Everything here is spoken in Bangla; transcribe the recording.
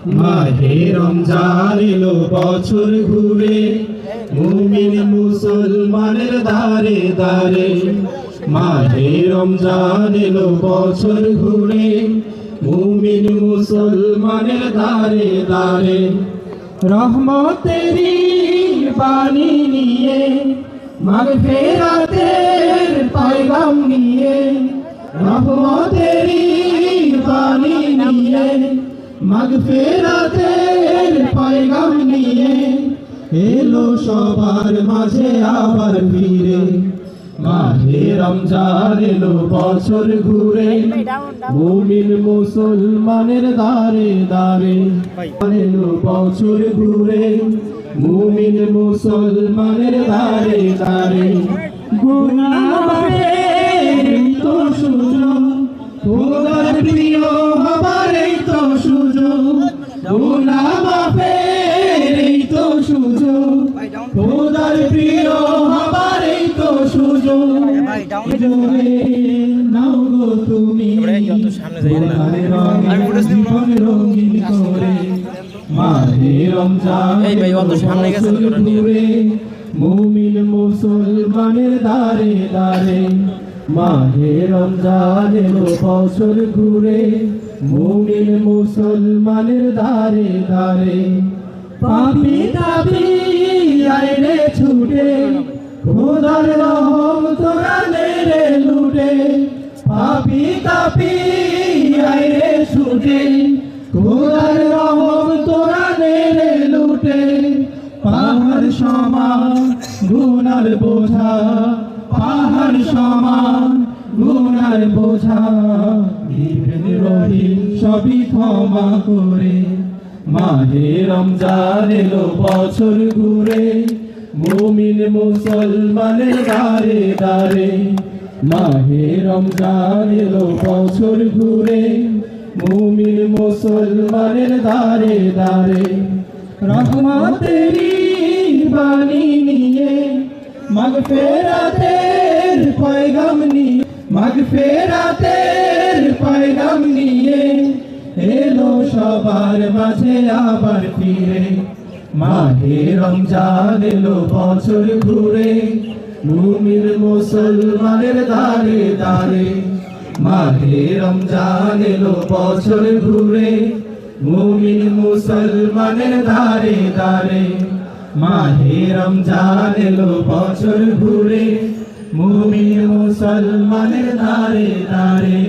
মাহে রমজান এলো বছর ঘুরে, মুমিন মুসলমানের দারে দারে। মাহে রমজান এলো বছর ঘুরে, মুমিন মুসলমানের দারে দারে। রহমতেরি বাণী নিয়ে, মাগফিরাতের পয়গাম নিয়ে, রহমতেরি বাণী নিয়ে, মাগফিরাতের পয়গাম নিয়ে এলো সবার মাঝে আবার ফিরে। মাহে রমজান এলো বছর ঘুরে, মুমিন মুসলমানের দারে দারে। এলো বছর ঘুরে, মুমিন মুসলমানের দারে দারে। গুনাহ মাফের তো সুযোগ, খোদার প্রিয় হবার এই তো সুযোগ। গুনাহ মাফের এই তো সুযোগ, খোদার প্রিয় হবার এই তো সুযোগ। নাও গো তুমি জীবন রঙিন করে। মাহে রমজান ঘুরে, মুমিন মুসলমানের দারে দারে। মাহে রমজান এলো বছর ঘুরে, মুমিন মুসলমানের দারে দারে। পাপী তাপী আইরে ছুটে, খোদার রহম তোরা নেড়ে লুটে। পাপী তাপী আইরে ছুটে, খোদার রহম তোরা নেড়ে লুটে। পাহাড় সমান গুনার বোঝা, পাহাড় সমান গুনার বোঝা। দিবেন রহিম সবই ক্ষমা করে। মাহে রমজান এলো বছর ঘুরে, মুমিন মুসলমানের দারে দারে। মাহে রমজান এলো বছর ঘুরে, মুমিন মুসলমানের দারে দারে। রহমতেরি বাণী নিয়ে, মাগফিরাতের পয়গাম নিয়ে, মাগফিরাতের পয়গাম নিয়ে এলো সবার মাঝে আবার ফিরে। মাহে রমজান এলো বছর ঘুরে, মুমিন মুসলমানের দারে দারে। মাহে রমজান এলো বছর ঘুরে, মুমিন মুসলমানের দারে দারে। মাহে রমজান এলো বছর ঘুরে, মুমিন মুসলমানের দারে দারে।